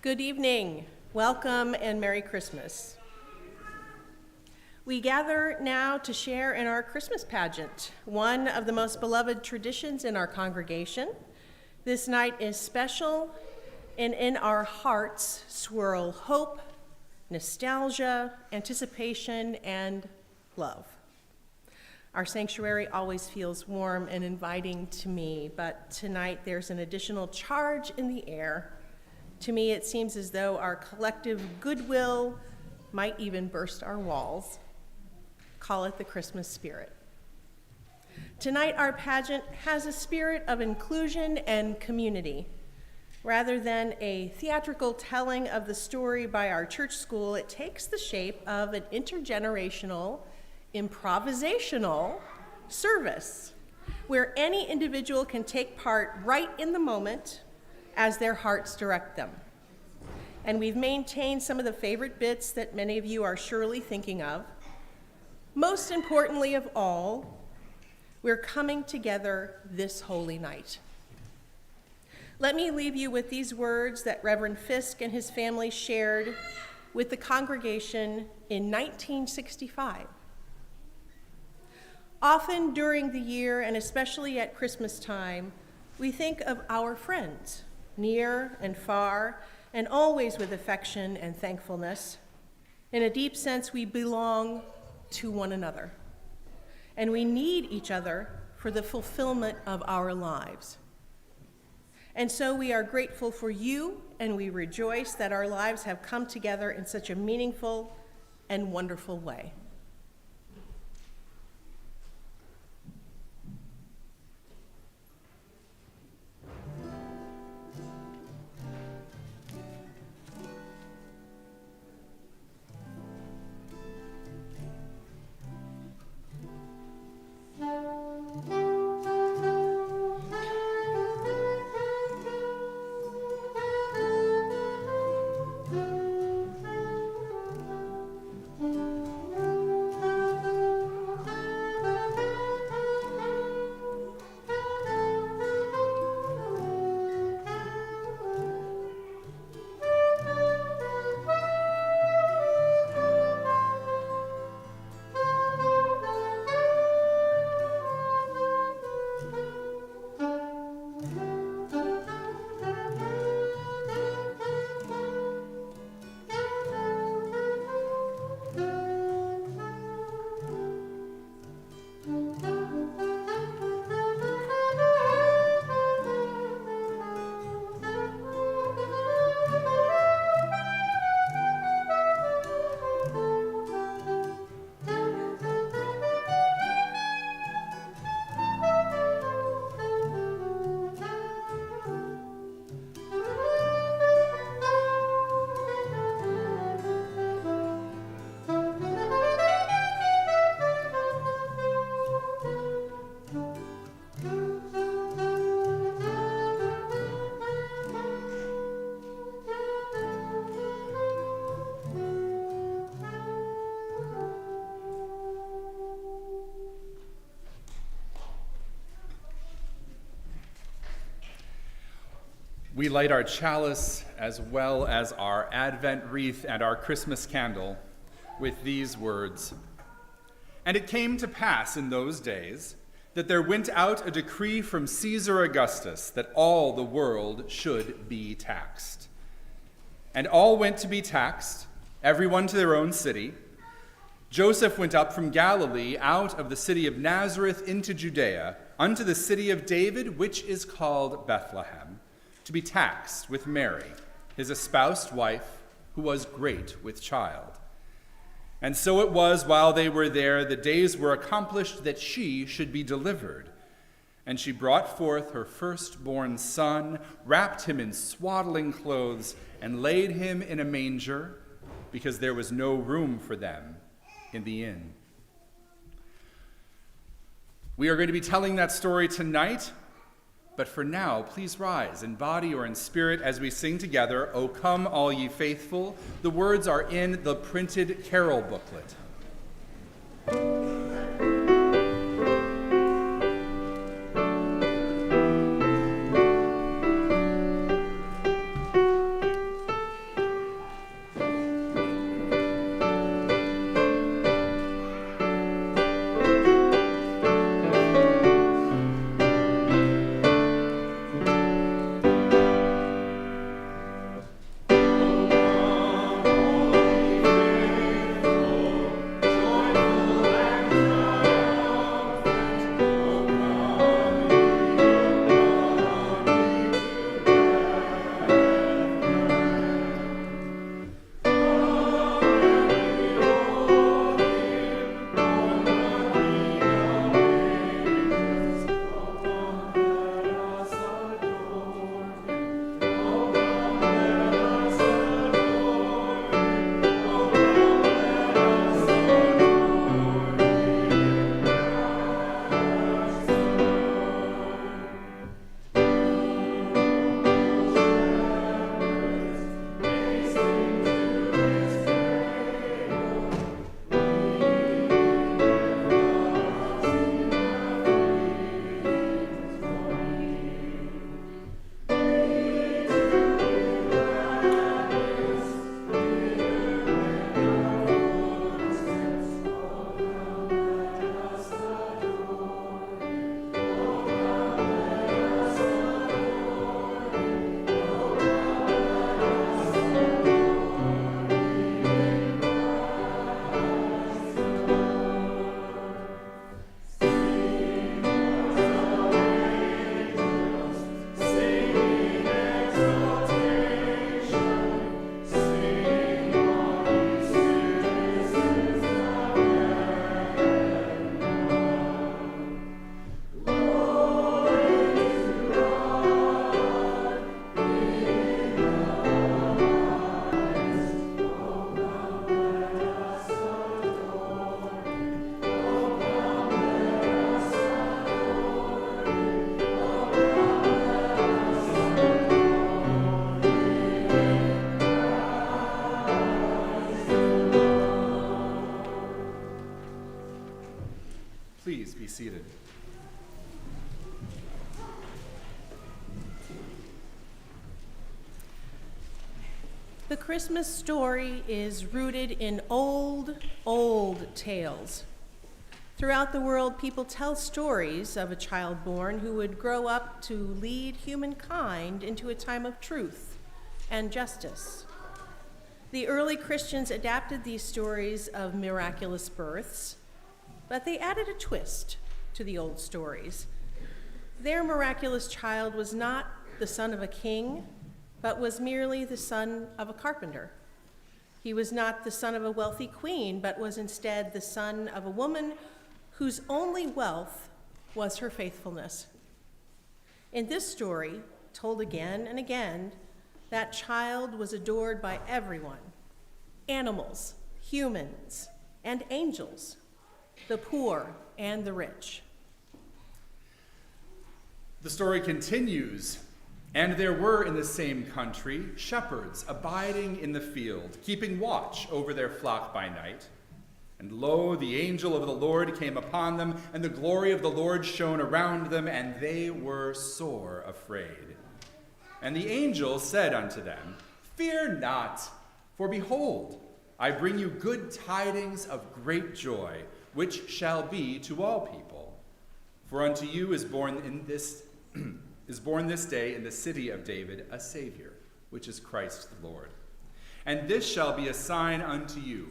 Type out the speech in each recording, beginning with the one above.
Good evening, welcome, and Merry Christmas. We gather now to share in our Christmas pageant, one of the most beloved traditions in our congregation. This night is special, and in our hearts swirl hope, nostalgia, anticipation, and love. Our sanctuary always feels warm and inviting to me, but tonight there's an additional charge in the air. To me, it seems as though our collective goodwill might even burst our walls. Call it the Christmas spirit. Tonight, our pageant has a spirit of inclusion and community. Rather than a theatrical telling of the story by our church school, it takes the shape of an intergenerational, improvisational service where any individual can take part right in the moment as their hearts direct them. And we've maintained some of the favorite bits that many of you are surely thinking of. Most importantly of all, we're coming together this holy night. Let me leave you with these words that Reverend Fisk and his family shared with the congregation in 1965. Often during the year, and especially at Christmas time, we think of our friends, near and far, and always with affection and thankfulness. In a deep sense, we belong to one another, and we need each other for the fulfillment of our lives. And so we are grateful for you, and we rejoice that our lives have come together in such a meaningful and wonderful way. We light our chalice as well as our Advent wreath and our Christmas candle with these words. And it came to pass in those days that there went out a decree from Caesar Augustus that all the world should be taxed. And all went to be taxed, everyone to their own city. Joseph went up from Galilee out of the city of Nazareth into Judea, unto the city of David, which is called Bethlehem, to be taxed with Mary, his espoused wife, who was great with child. And so it was, while they were there, the days were accomplished that she should be delivered. And she brought forth her firstborn son, wrapped him in swaddling clothes, and laid him in a manger, because there was no room for them in the inn. We are going to be telling that story tonight. But for now, please rise in body or in spirit as we sing together, O Come All Ye Faithful. The words are in the printed carol booklet. seated. The Christmas story is rooted in old, old tales. Throughout the world, people tell stories of a child born who would grow up to lead humankind into a time of truth and justice. The early Christians adapted these stories of miraculous births, but they added a twist to the old stories. Their miraculous child was not the son of a king, but was merely the son of a carpenter. He was not the son of a wealthy queen, but was instead the son of a woman whose only wealth was her faithfulness. In this story, told again and again, that child was adored by everyone: animals, humans, and angels, the poor and the rich. The story continues. And there were in the same country shepherds abiding in the field, keeping watch over their flock by night. And lo, the angel of the Lord came upon them, and the glory of the Lord shone around them, and they were sore afraid. And the angel said unto them, Fear not, for behold, I bring you good tidings of great joy, which shall be to all people. For unto you is born this day in the city of David a Savior, which is Christ the Lord. And this shall be a sign unto you.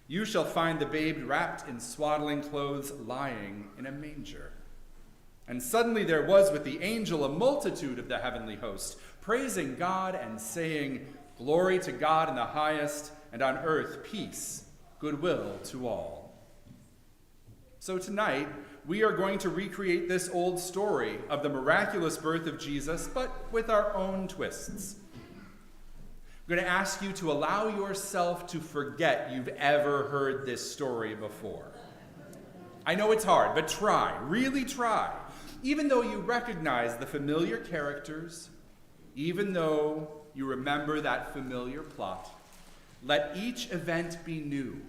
You shall find the babe wrapped in swaddling clothes, lying in a manger. And suddenly there was with the angel a multitude of the heavenly host, praising God and saying, Glory to God in the highest, and on earth peace, goodwill to all. So tonight, we are going to recreate this old story of the miraculous birth of Jesus, but with our own twists. I'm going to ask you to allow yourself to forget you've ever heard this story before. I know it's hard, but try, really try. Even though you recognize the familiar characters, even though you remember that familiar plot, let each event be new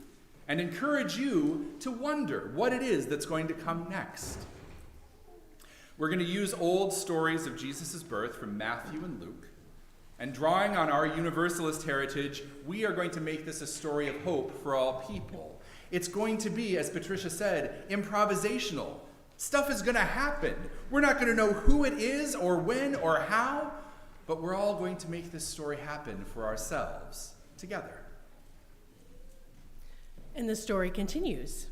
and encourage you to wonder what it is that's going to come next. We're going to use old stories of Jesus' birth from Matthew and Luke, and drawing on our universalist heritage, we are going to make this a story of hope for all people. It's going to be, as Patricia said, improvisational. Stuff is going to happen. We're not going to know who it is or when or how, but we're all going to make this story happen for ourselves together. And the story continues.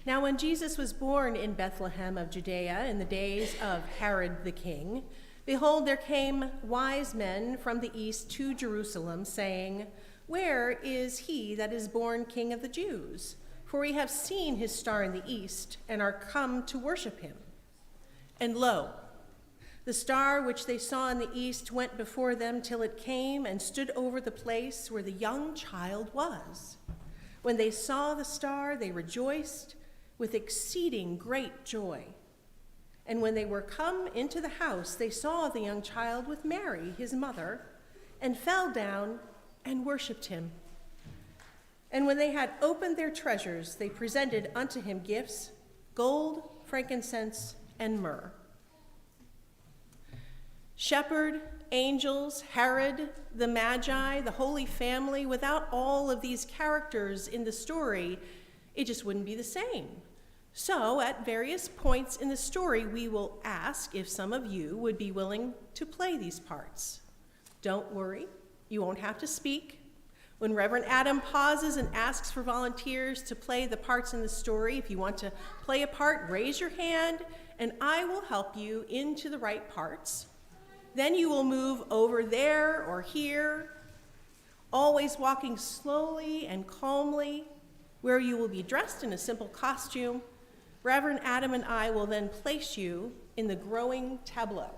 Now, when Jesus was born in Bethlehem of Judea in the days of Herod the king, behold, there came wise men from the east to Jerusalem, saying, Where is he that is born King of the Jews? For we have seen his star in the east, and are come to worship him. And lo, the star which they saw in the east went before them till it came and stood over the place where the young child was. When they saw the star, they rejoiced with exceeding great joy. And when they were come into the house, they saw the young child with Mary, his mother, and fell down and worshipped him. And when they had opened their treasures, they presented unto him gifts, gold, frankincense, and myrrh. Shepherd, angels, Herod, the Magi, the Holy Family, without all of these characters in the story, it just wouldn't be the same. So at various points in the story, we will ask if some of you would be willing to play these parts. Don't worry, you won't have to speak. When Reverend Adam pauses and asks for volunteers to play the parts in the story, if you want to play a part, raise your hand, and I will help you into the right parts. Then you will move over there or here, always walking slowly and calmly, where you will be dressed in a simple costume. Reverend Adam and I will then place you in the growing tableau.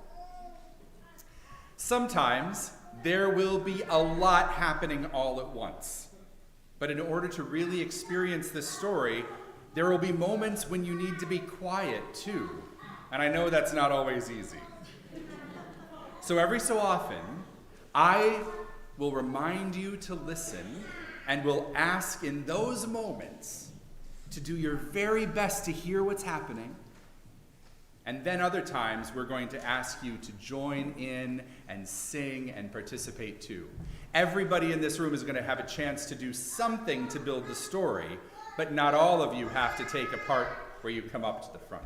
Sometimes there will be a lot happening all at once. But in order to really experience this story, there will be moments when you need to be quiet too. And I know that's not always easy. So every so often, I will remind you to listen and will ask in those moments, to do your very best to hear what's happening. And then other times, we're going to ask you to join in and sing and participate too. Everybody in this room is going to have a chance to do something to build the story, but not all of you have to take a part where you come up to the front.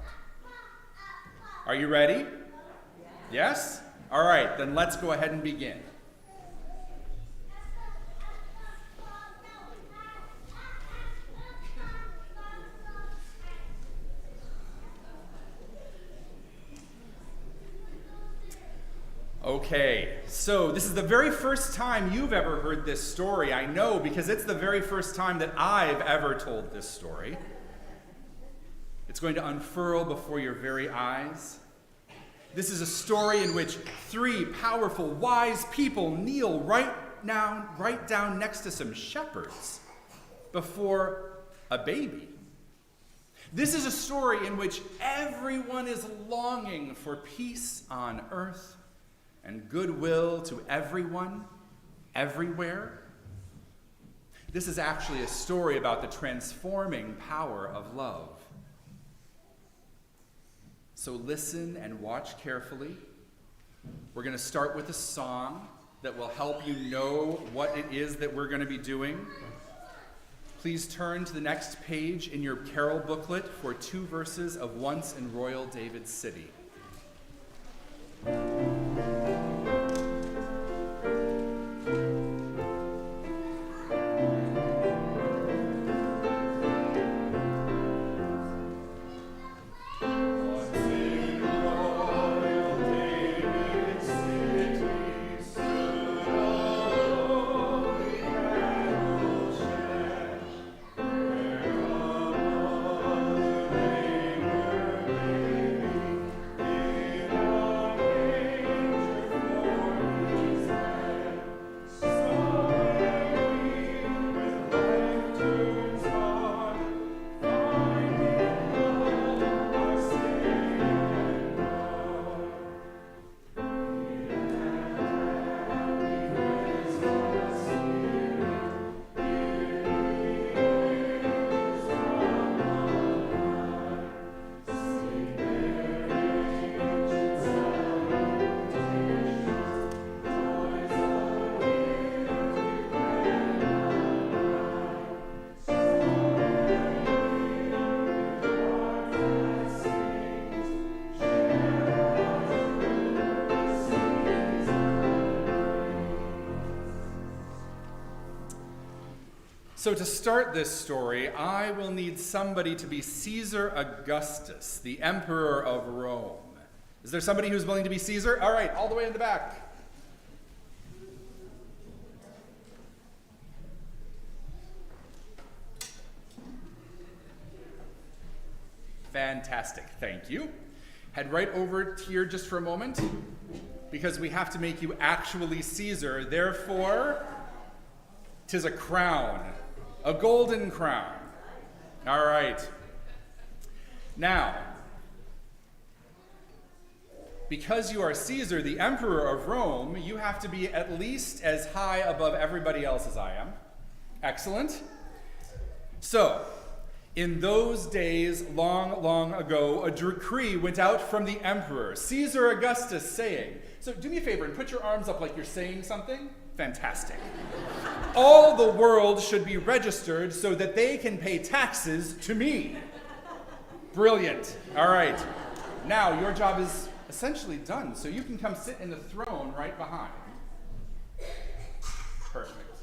Are you ready? Yes? All right, then let's go ahead and begin. Okay, so this is the very first time you've ever heard this story, I know, because it's the very first time that I've ever told this story. It's going to unfurl before your very eyes. This is a story in which three powerful, wise people kneel right down next to some shepherds before a baby. This is a story in which everyone is longing for peace on earth and goodwill to everyone, everywhere. This is actually a story about the transforming power of love. So listen and watch carefully. We're going to start with a song that will help you know what it is that we're going to be doing. Please turn to the next page in your carol booklet for 2 verses of Once in Royal David's City. So to start this story, I will need somebody to be Caesar Augustus, the Emperor of Rome. Is there somebody who's willing to be Caesar? All right, all the way in the back. Fantastic, thank you. Head right over here just for a moment, because we have to make you actually Caesar. Therefore, 'tis a crown. A golden crown. All right. Now, because you are Caesar, the Emperor of Rome, you have to be at least as high above everybody else as I am. Excellent. So, in those days, long, long ago, a decree went out from the Emperor, Caesar Augustus, saying, so do me a favor and put your arms up like you're saying something. Fantastic. All the world should be registered so that they can pay taxes to me. Brilliant. All right. Now, your job is essentially done, so you can come sit in the throne right behind. Perfect.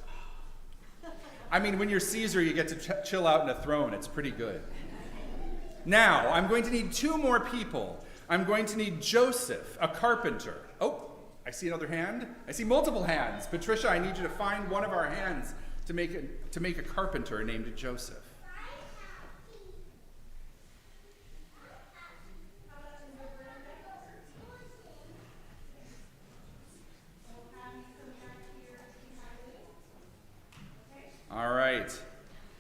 I mean, when you're Caesar, you get to chill out in a throne. It's pretty good. Now, I'm going to need 2 more people. I'm going to need Joseph, a carpenter. Oh, I see another hand. I see multiple hands. Patricia, I need you to find one of our hands to make a carpenter named Joseph. All right.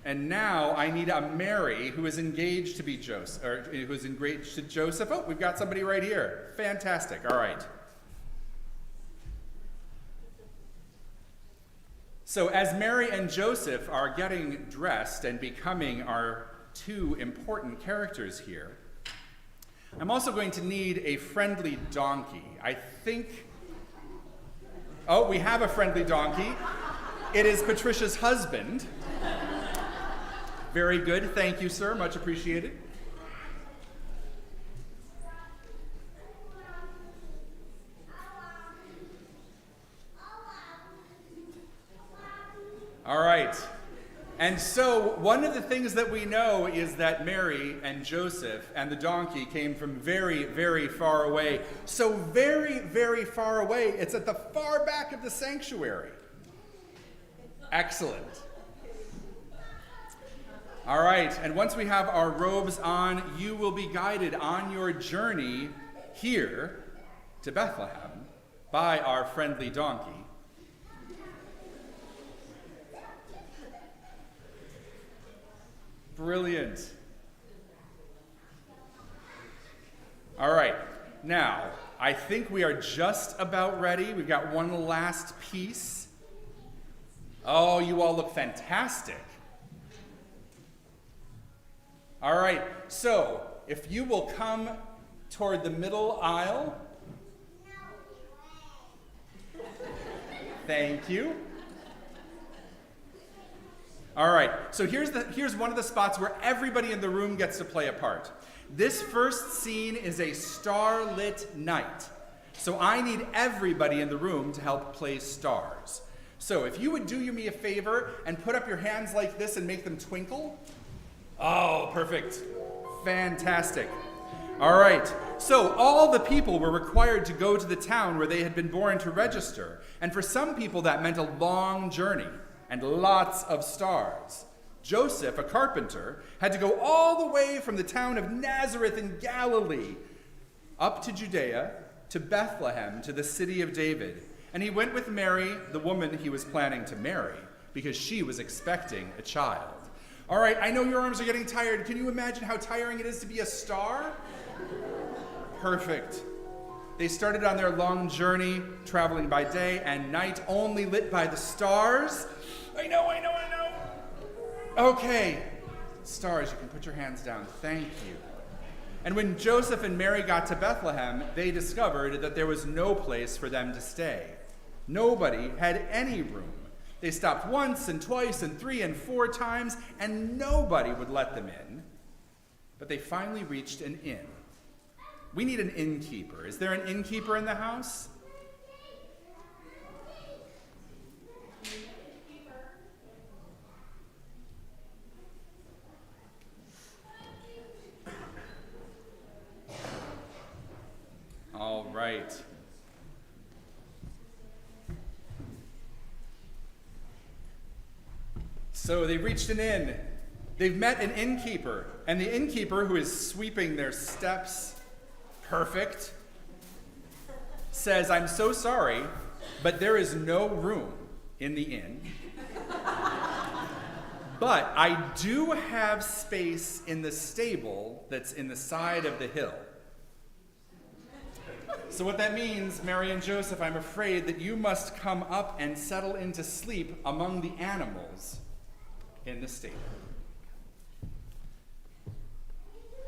And now I need a Mary who is engaged to be Joseph, or who is engaged to Joseph. Oh, we've got somebody right here. Fantastic. All right. So as Mary and Joseph are getting dressed and becoming our two important characters here. I'm also going to need a friendly donkey. I think... Oh, we have a friendly donkey. It is Patricia's husband. Very good. Thank you, sir. Much appreciated. All right. And so one of the things that we know is that Mary and Joseph and the donkey came from very, very far away. So very, very far away. It's at the far back of the sanctuary. Excellent. All right. And once we have our robes on, you will be guided on your journey here to Bethlehem by our friendly donkey. Brilliant. All right, now, I think we are just about ready. We've got one last piece. Oh, you all look fantastic. All right, so if you will come toward the middle aisle. Thank you. All right, so here's one of the spots where everybody in the room gets to play a part. This first scene is a starlit night. So I need everybody in the room to help play stars. So if you would do me a favor and put up your hands like this and make them twinkle. Oh, perfect. Fantastic. All right, so all the people were required to go to the town where they had been born to register. And for some people that meant a long journey and lots of stars. Joseph, a carpenter, had to go all the way from the town of Nazareth in Galilee up to Judea, to Bethlehem, to the city of David. And he went with Mary, the woman he was planning to marry, because she was expecting a child. All right, I know your arms are getting tired. Can you imagine how tiring it is to be a star? Perfect. They started on their long journey, traveling by day and night, only lit by the stars. I know. Okay. Stars, you can put your hands down. Thank you. And when Joseph and Mary got to Bethlehem, they discovered that there was no place for them to stay. Nobody had any room. They stopped once and twice and 3 and 4 times, and nobody would let them in. But they finally reached an inn. We need an innkeeper. Is there an innkeeper in the house? All right. So they've reached an inn. They've met an innkeeper. And the innkeeper, who is sweeping their steps, perfect, says, "I'm so sorry, but there is no room in the inn. But I do have space in the stable that's in the side of the hill." So what that means, Mary and Joseph, I'm afraid that you must come up and settle into sleep among the animals in the stable.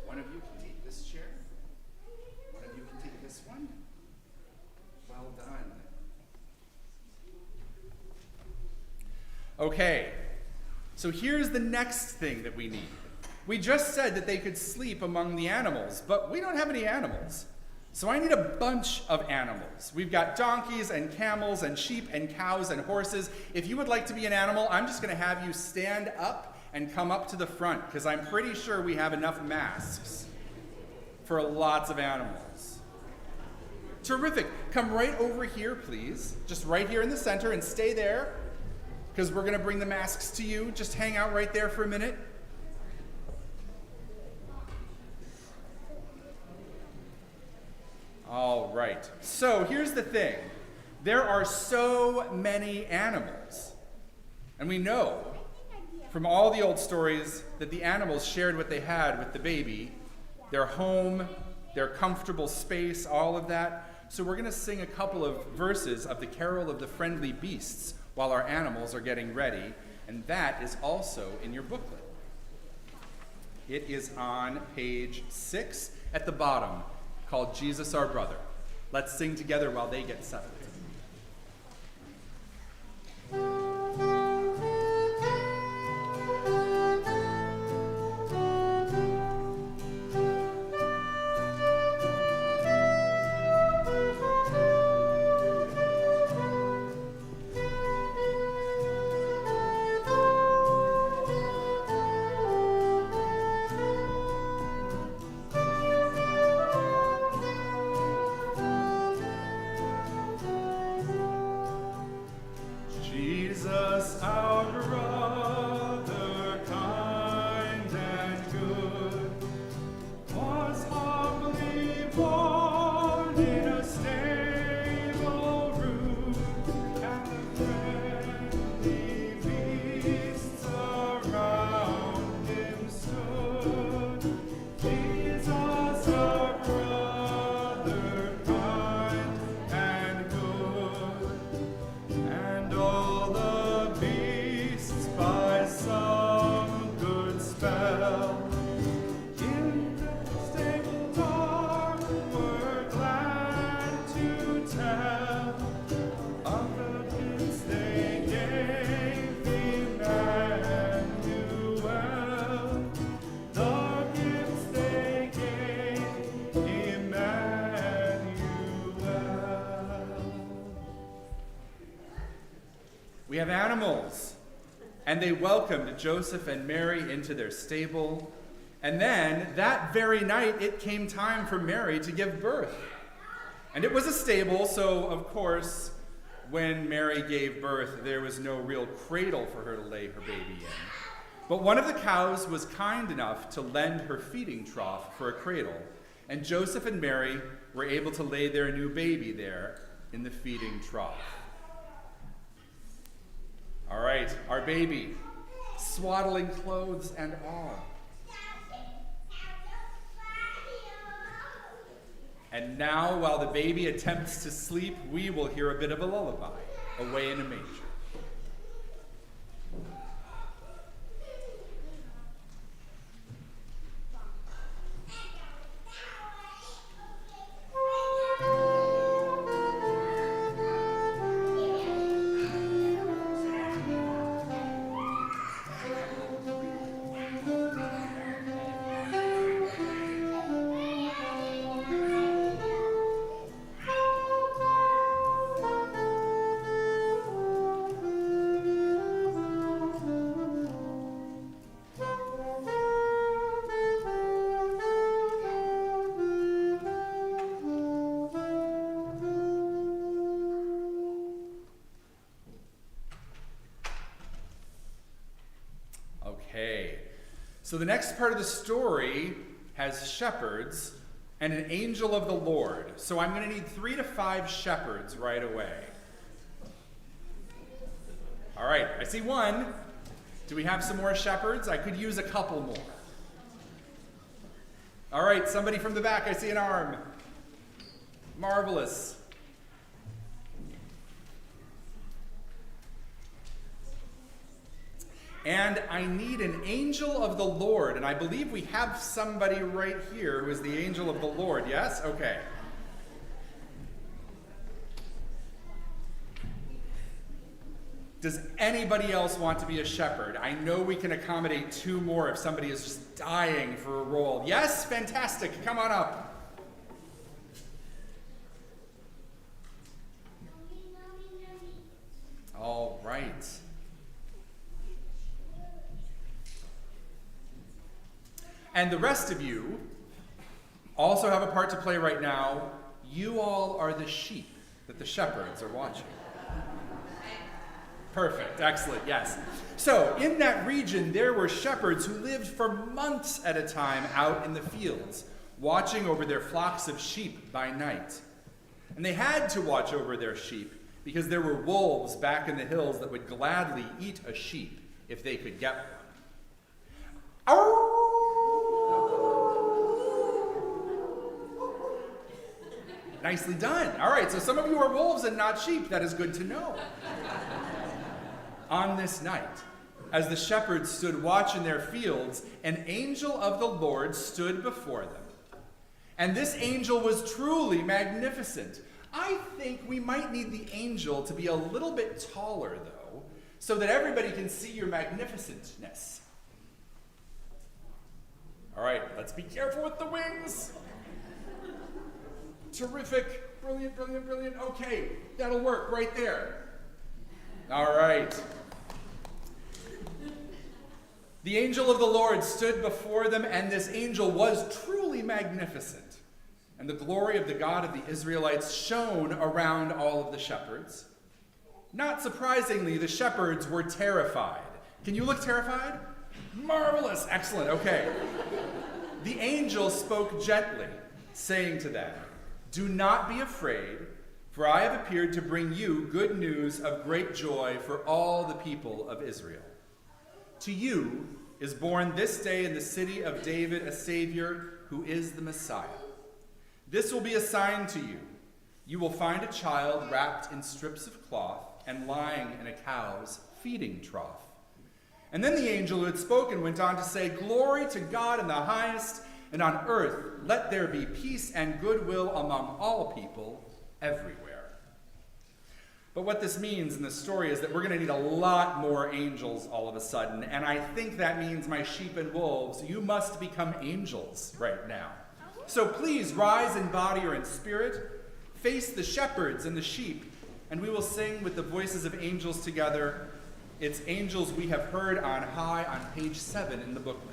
One of you can take this chair. One of you can take this one. Well done. Okay, so here's the next thing that we need. We just said that they could sleep among the animals, but we don't have any animals. So I need a bunch of animals. We've got donkeys and camels and sheep and cows and horses. If you would like to be an animal, I'm just going to have you stand up and come up to the front, because I'm pretty sure we have enough masks for lots of animals. Terrific. Come right over here, please. Just right here in the center, and stay there, because we're going to bring the masks to you. Just hang out right there for a minute. All right, so here's the thing. There are so many animals. And we know from all the old stories that the animals shared what they had with the baby, their home, their comfortable space, all of that. So we're going to sing a couple of verses of the Carol of the Friendly Beasts while our animals are getting ready, and that is also in your booklet. It is on page 6 at the bottom, called Jesus Our Brother. Let's sing together while they get settled. We have animals, and they welcomed Joseph and Mary into their stable. And then, that very night, it came time for Mary to give birth. And it was a stable, so of course, when Mary gave birth, there was no real cradle for her to lay her baby in. But one of the cows was kind enough to lend her feeding trough for a cradle, and Joseph and Mary were able to lay their new baby there in the feeding trough. All right, our baby, swaddling clothes and all. And now, while the baby attempts to sleep, we will hear a bit of a lullaby, away in a manger. So the next part of the story has shepherds and an angel of the Lord. So I'm going to need 3 to 5 shepherds right away. All right, I see one. Do we have some more shepherds? I could use a couple more. All right, somebody from the back, I see an arm. Marvelous. And I need an angel of the Lord, and I believe we have somebody right here who is the angel of the Lord, yes? Okay. Does anybody else want to be a shepherd? I know we can accommodate 2 more if somebody is just dying for a role. Yes? Fantastic. Come on up. All right. And the rest of you also have a part to play right now. You all are the sheep that the shepherds are watching. Perfect, excellent, yes. So in that region, there were shepherds who lived for months at a time out in the fields, watching over their flocks of sheep by night. And they had to watch over their sheep because there were wolves back in the hills that would gladly eat a sheep if they could get one. Ow! Nicely done. All right, so some of you are wolves and not sheep. That is good to know. On this night, as the shepherds stood watch in their fields, an angel of the Lord stood before them. And this angel was truly magnificent. I think we might need the angel to be a little bit taller, though, so that everybody can see your magnificentness. All right, let's be careful with the wings. Terrific. Brilliant, brilliant, brilliant. Okay, that'll work right there. All right. The angel of the Lord stood before them, and this angel was truly magnificent. And the glory of the God of the Israelites shone around all of the shepherds. Not surprisingly, the shepherds were terrified. Can you look terrified? Marvelous. Excellent. Okay. The angel spoke gently, saying to them, "Do not be afraid, for I have appeared to bring you good news of great joy for all the people of Israel. To you is born this day in the city of David a Savior who is the Messiah. This will be a sign to you. You will find a child wrapped in strips of cloth and lying in a cow's feeding trough." And then the angel who had spoken went on to say, "Glory to God in the highest, and on earth let there be peace and goodwill among all people everywhere." But what this means in the story is that we're going to need a lot more angels all of a sudden, and I think that means my sheep and wolves, you must become angels right now. So please rise in body or in spirit, face the shepherds and the sheep, and we will sing with the voices of angels together. It's Angels We Have Heard on High on page 7 in the booklet.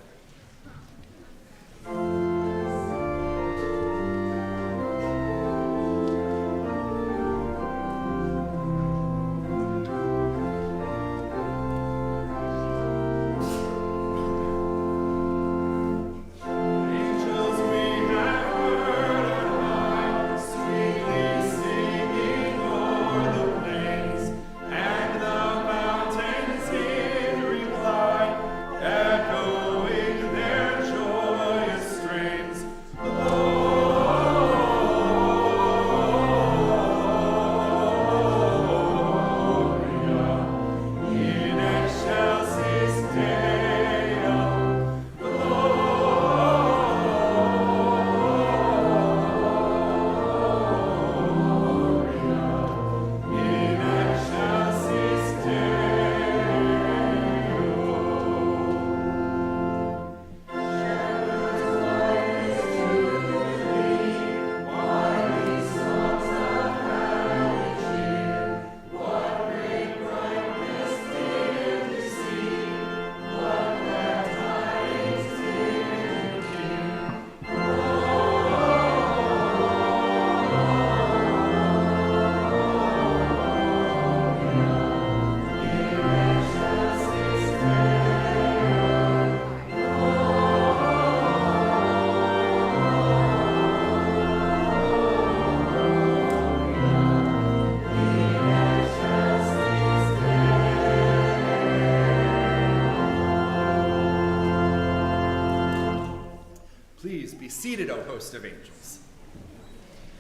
Seated, O host of angels.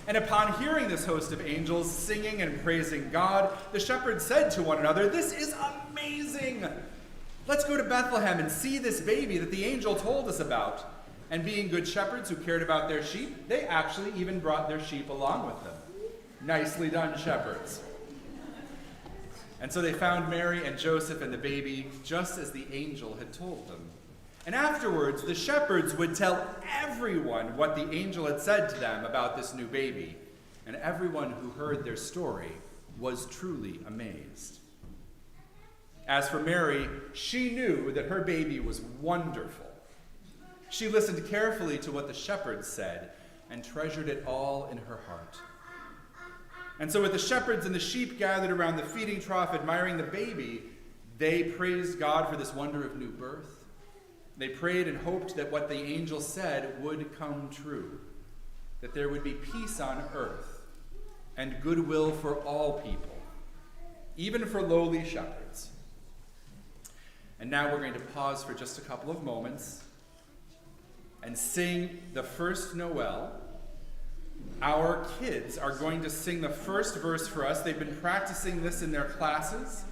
And upon hearing this host of angels singing and praising God, the shepherds said to one another, "This is amazing! Let's go to Bethlehem and see this baby that the angel told us about." And being good shepherds who cared about their sheep, they actually even brought their sheep along with them. Nicely done, shepherds. And so they found Mary and Joseph and the baby, just as the angel had told them. And afterwards, the shepherds would tell everyone what the angel had said to them about this new baby. And everyone who heard their story was truly amazed. As for Mary, she knew that her baby was wonderful. She listened carefully to what the shepherds said and treasured it all in her heart. And so with the shepherds and the sheep gathered around the feeding trough admiring the baby, they praised God for this wonder of new birth. They prayed and hoped that what the angel said would come true, that there would be peace on earth and goodwill for all people, even for lowly shepherds. And now we're going to pause for just a couple of moments and sing the first Noel. Our kids are going to sing the first verse for us. They've been practicing this in their classes.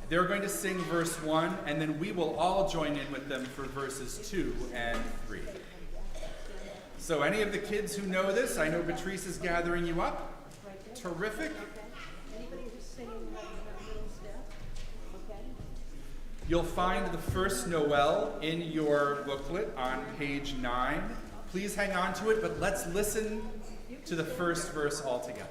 They're going to sing verse 1, and then we will all join in with them for verses 2 and 3. So any of the kids who know this, I know Patricia is gathering you up. Terrific. You'll find the first Noel in your booklet on page 9. Please hang on to it, but let's listen to the first verse all together.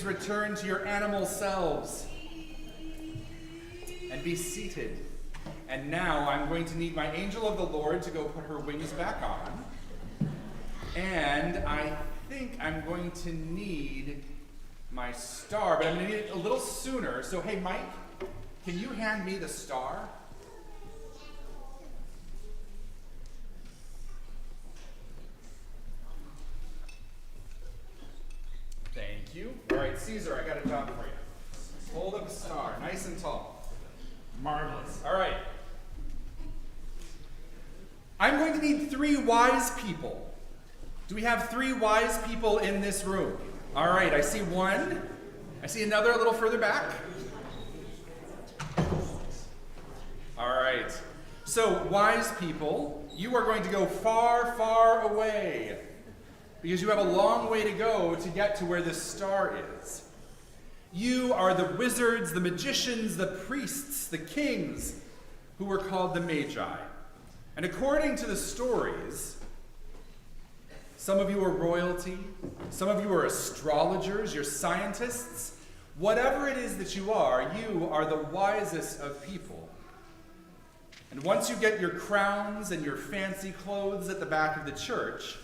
Return to your animal selves and be seated. And now I'm going to need my angel of the Lord to go put her wings back on. And I think I'm going to need my star, but I'm going to need it a little sooner. So hey, Mike, can you hand me the star? Thank you. All right, Caesar, I got a job for you. Hold up the star, nice and tall. Marvelous. All right. I'm going to need 3 wise people. Do we have 3 wise people in this room? All right, I see one. I see another a little further back. All right. So, wise people, you are going to go far, far away, because you have a long way to go to get to where this star is. You are the wizards, the magicians, the priests, the kings, who were called the Magi. And according to the stories, Some of you are royalty. Some of you are astrologers, you're scientists. Whatever it is that you are the wisest of people. And once you get your crowns and your fancy clothes at the back of the church,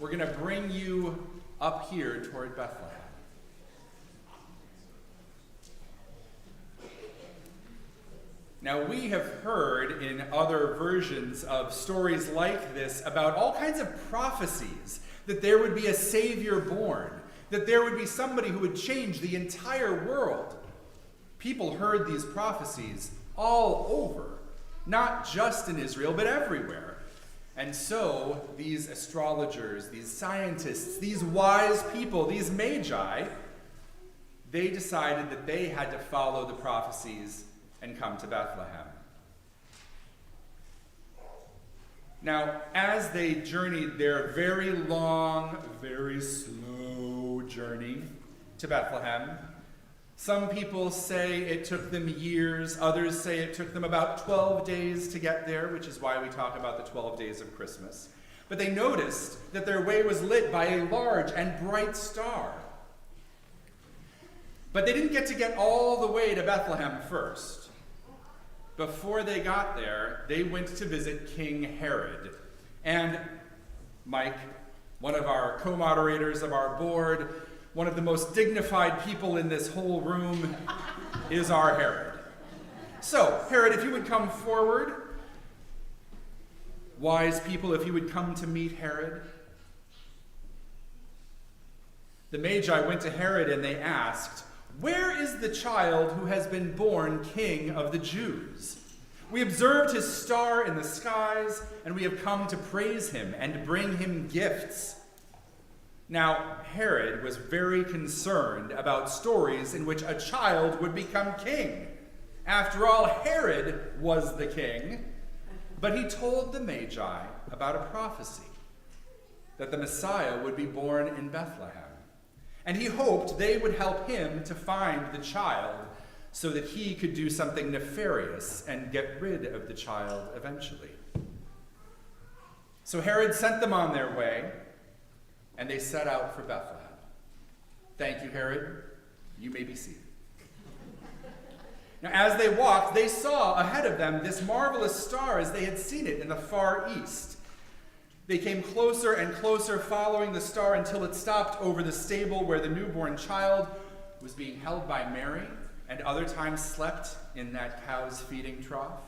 we're going to bring you up here toward Bethlehem. Now, we have heard in other versions of stories like this about all kinds of prophecies that there would be a Savior born, that there would be somebody who would change the entire world. People heard these prophecies all over, not just in Israel, but everywhere. And so these astrologers, these scientists, these wise people, these magi, they decided that they had to follow the prophecies and come to Bethlehem. Now, as they journeyed their very long, very slow journey to Bethlehem, some people say it took them years, others say it took them about 12 days to get there, which is why we talk about the 12 days of Christmas. But they noticed that their way was lit by a large and bright star. But they didn't get all the way to Bethlehem first. Before they got there, they went to visit King Herod. And Mike, one of our co-moderators of our board, one of the most dignified people in this whole room, is our Herod. So, Herod, if you would come forward. Wise people, if you would come to meet Herod. The Magi went to Herod and they asked, "Where is the child who has been born King of the Jews? We observed his star in the skies, and we have come to praise him and bring him gifts." Now, Herod was very concerned about stories in which a child would become king. After all, Herod was the king. But he told the Magi about a prophecy that the Messiah would be born in Bethlehem. And he hoped they would help him to find the child so that he could do something nefarious and get rid of the child eventually. So Herod sent them on their way, and they set out for Bethlehem. Thank you, Herod. You may be seated. Now, as they walked, they saw ahead of them this marvelous star as they had seen it in the far east. They came closer and closer, following the star until it stopped over the stable where the newborn child was being held by Mary and other times slept in that cow's feeding trough.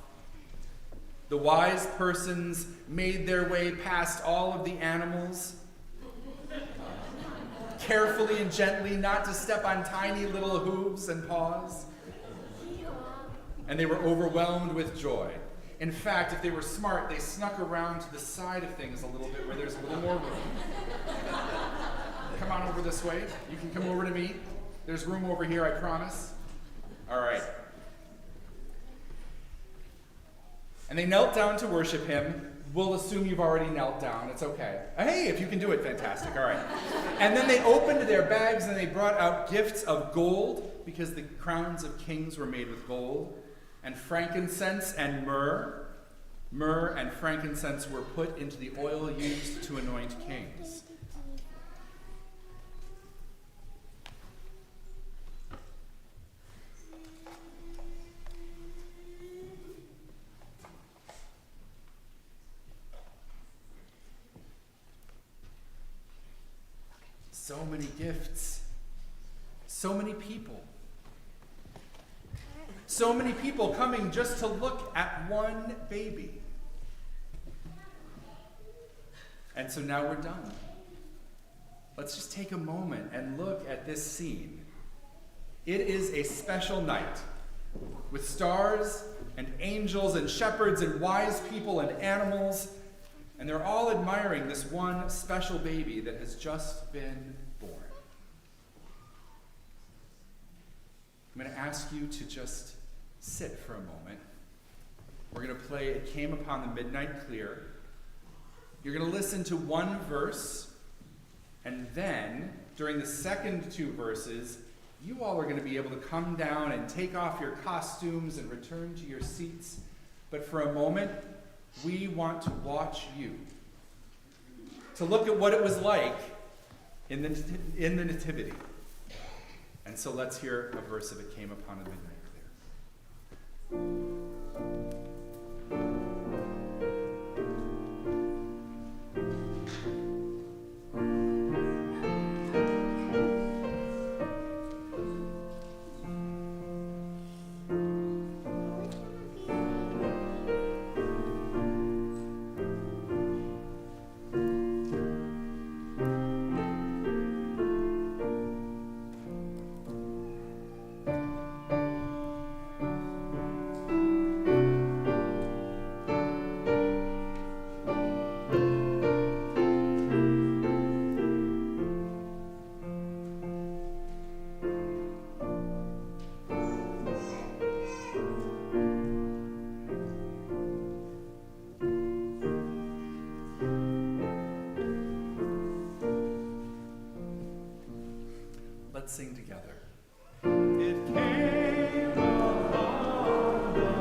The wise persons made their way past all of the animals, carefully and gently, not to step on tiny little hooves and paws. And they were overwhelmed with joy. In fact, if they were smart, they snuck around to the side of things a little bit where there's a little more room. Come on over this way. You can come over to me. There's room over here, I promise. All right. And they knelt down to worship him. We'll assume you've already knelt down. It's okay. Hey, if you can do it, fantastic. All right. And then they opened their bags and they brought out gifts of gold, because the crowns of kings were made with gold, and frankincense and myrrh. Myrrh and frankincense were put into the oil used to anoint kings. So many gifts, so many people. So many people coming just to look at one baby. And so now we're done. Let's just take a moment and look at this scene. It is a special night with stars and angels and shepherds and wise people and animals, and they're all admiring this one special baby that has just been born. I'm going to ask you to just sit for a moment. We're going to play It Came Upon the Midnight Clear. You're going to listen to one verse, and then, during the second two verses, you all are going to be able to come down and take off your costumes and return to your seats. But for a moment, we want to watch you to look at what it was like in the Nativity. And so let's hear a verse of It Came Upon a Midnight Clear. Let's sing together. It came upon the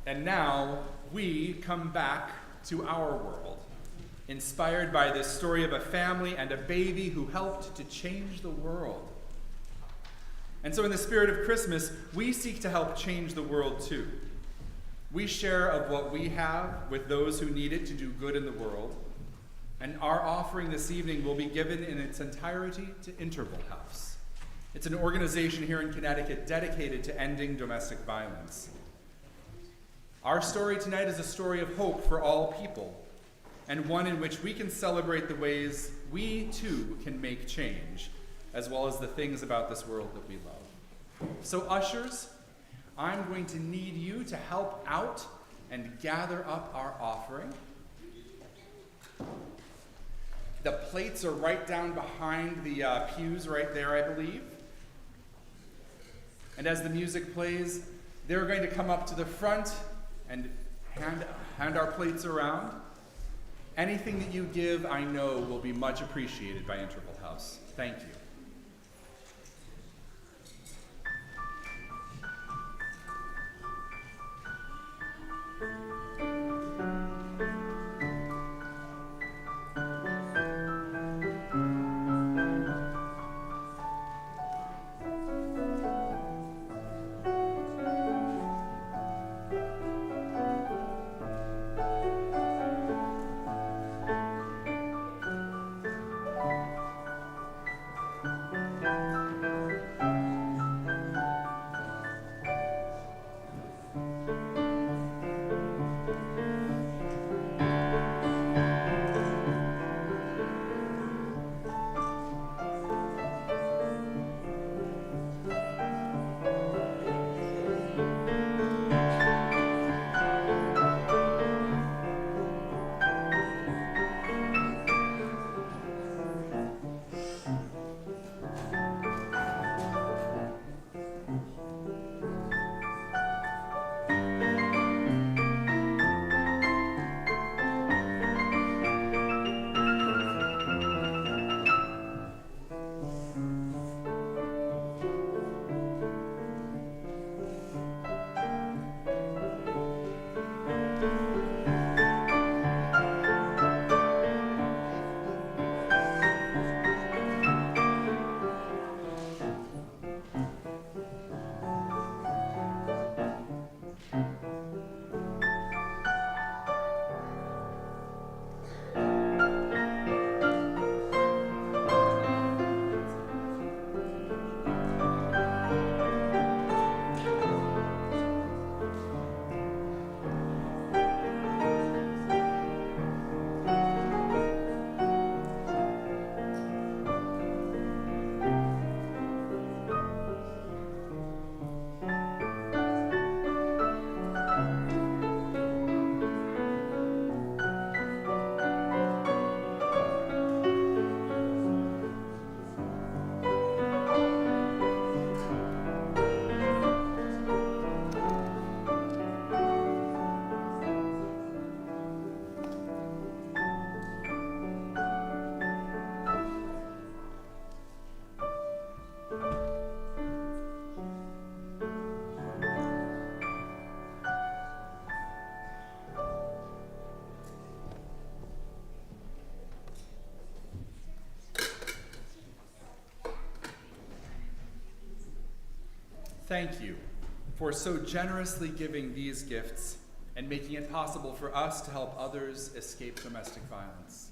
And now we come back to our world, inspired by this story of a family and a baby who helped to change the world. And so in the spirit of Christmas, we seek to help change the world too. We share of what we have with those who need it to do good in the world. And our offering this evening will be given in its entirety to Interval House. It's an organization here in Connecticut dedicated to ending domestic violence. Our story tonight is a story of hope for all people, and one in which we can celebrate the ways we too can make change, as well as the things about this world that we love. So ushers, I'm going to need you to help out and gather up our offering. The plates are right down behind the pews right there, I believe. And as the music plays, they're going to come up to the front and hand our plates around. Anything that you give, I know, will be much appreciated by Interval House. Thank you. thank you for so generously giving these gifts and making it possible for us to help others escape domestic violence.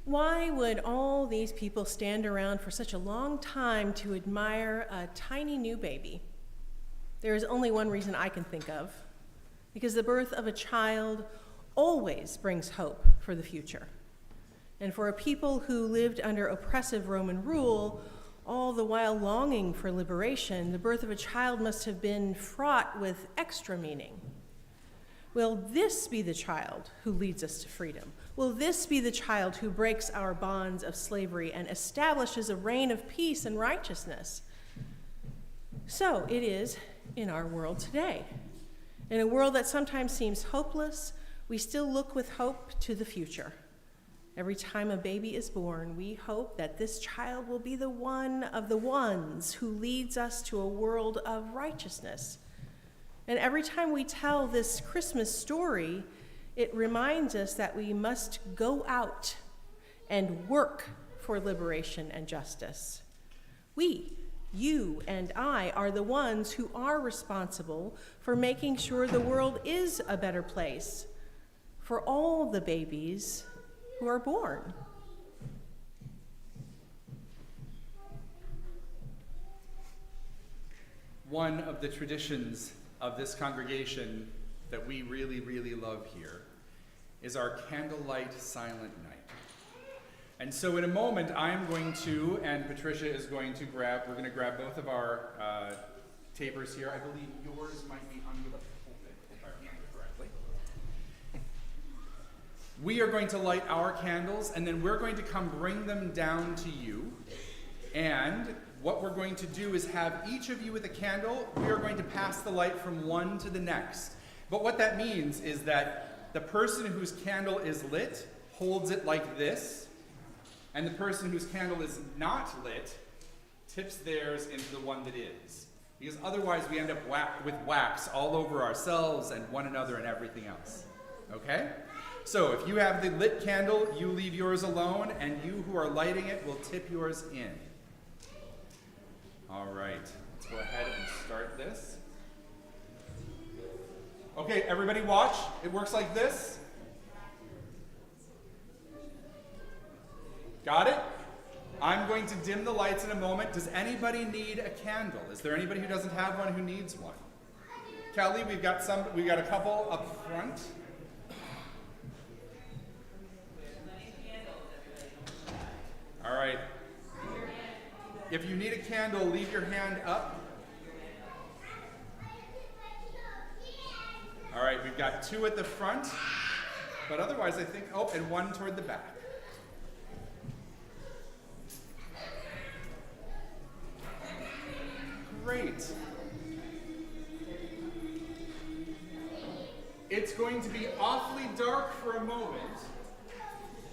Why would all these people stand around for such a long time to admire a tiny new baby? There is only one reason I can think of, because the birth of a child always brings hope for the future. And for a people who lived under oppressive Roman rule, all the while longing for liberation, the birth of a child must have been fraught with extra meaning. Will this be the child who leads us to freedom? Will this be the child who breaks our bonds of slavery and establishes a reign of peace and righteousness? So it is in our world today. In a world that sometimes seems hopeless, we still look with hope to the future. Every time a baby is born, we hope that this child will be the one of the ones who leads us to a world of righteousness. And every time we tell this Christmas story, it reminds us that we must go out and work for liberation and justice. We, you and I, are the ones who are responsible for making sure the world is a better place for all the babies who are born. One of the traditions of this congregation that we really, really love here is our candlelight silent night. And so in a moment, I'm going to, and Patricia is going to grab, we're going to grab both of our tapers here. I believe yours might be under the pulpit, if I remember correctly. We are going to light our candles, and then we're going to come bring them down to you. And what we're going to do is have each of you with a candle. We are going to pass the light from one to the next. But what that means is that the person whose candle is lit holds it like this, and the person whose candle is not lit tips theirs into the one that is. Because otherwise we end up with wax all over ourselves and one another and everything else. Okay? So if you have the lit candle, you leave yours alone, and you who are lighting it will tip yours in. All right, let's go ahead and start this. Okay, everybody watch. It works like this. Got it? I'm going to dim the lights in a moment. Does anybody need a candle? Is there anybody who doesn't have one who needs one? Kelly, we've got a couple up front. All right. If you need a candle, leave your hand up. All right, we've got two at the front, but otherwise I think, oh, and one toward the back. Great. It's going to be awfully dark for a moment,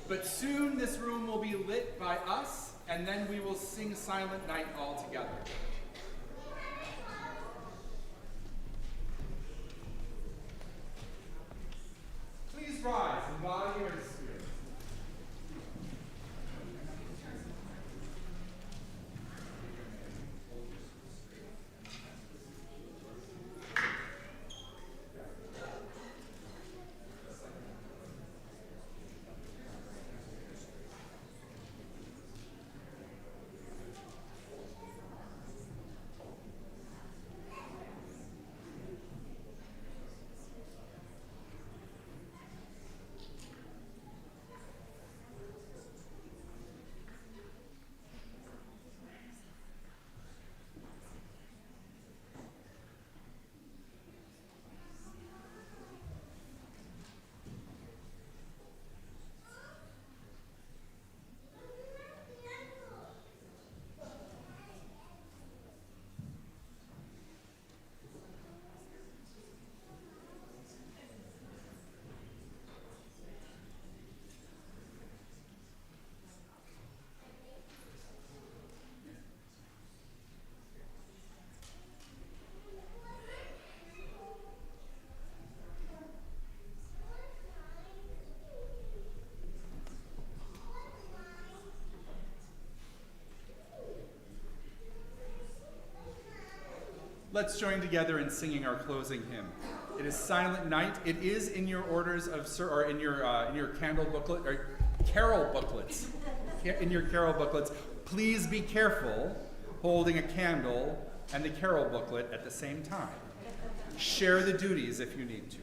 but soon this room will be lit by us, and then we will sing Silent Night all together. Please rise in body or in spirit. let's join together in singing our closing hymn. It is Silent Night. It is in your orders of or in your candle booklet or carol booklets. In your carol booklets, please be careful holding a candle and the carol booklet at the same time. Share the duties if you need to.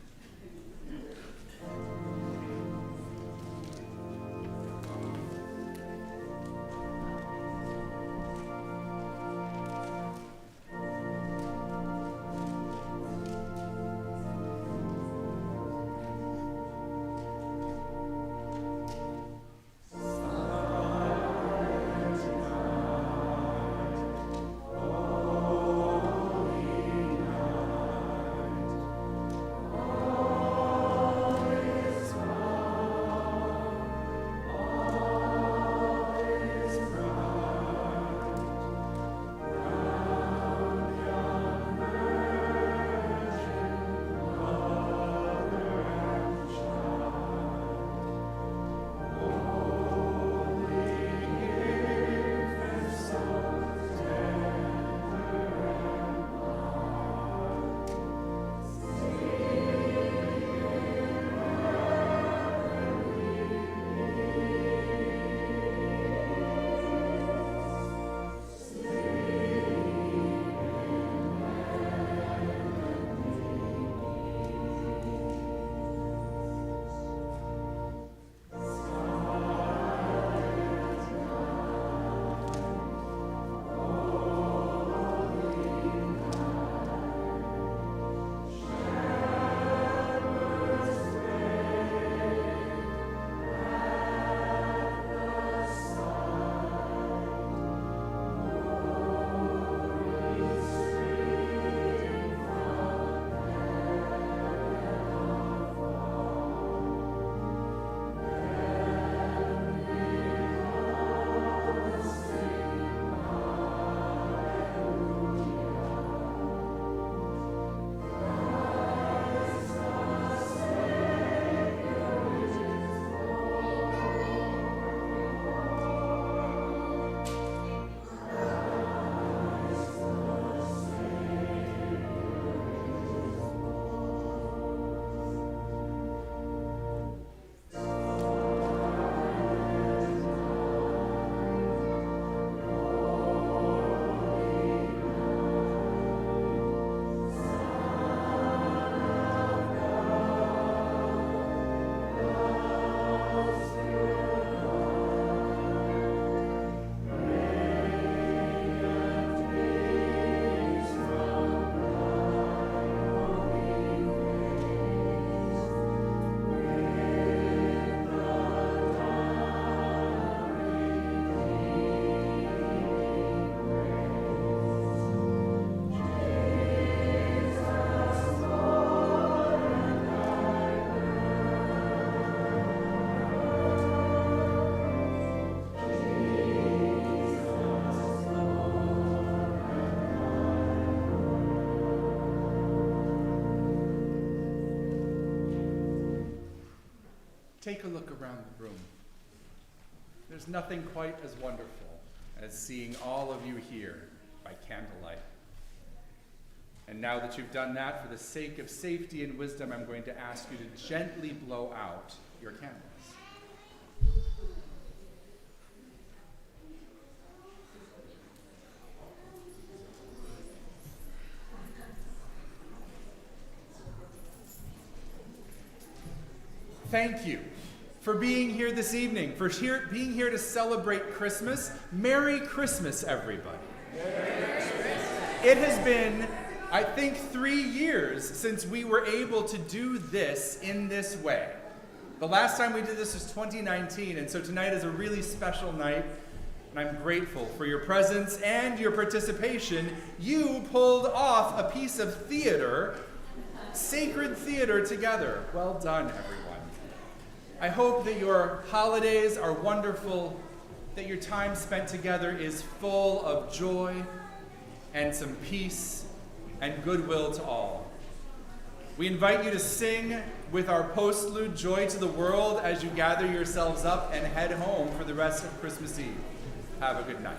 Take a look around the room. There's nothing quite as wonderful as seeing all of you here by candlelight. And now that you've done that, for the sake of safety and wisdom, I'm going to ask you to gently blow out your candles. Thank you for being here this evening, for being here to celebrate Christmas. Merry Christmas, everybody. Merry Christmas. It has been, I think, 3 years since we were able to do this in this way. The last time we did this was 2019, and so tonight is a really special night, and I'm grateful for your presence and your participation. You pulled off a piece of theater, sacred theater together. Well done, everyone. I hope that your holidays are wonderful, that your time spent together is full of joy and some peace and goodwill to all. We invite you to sing with our postlude Joy to the World as you gather yourselves up and head home for the rest of Christmas Eve. Have a good night.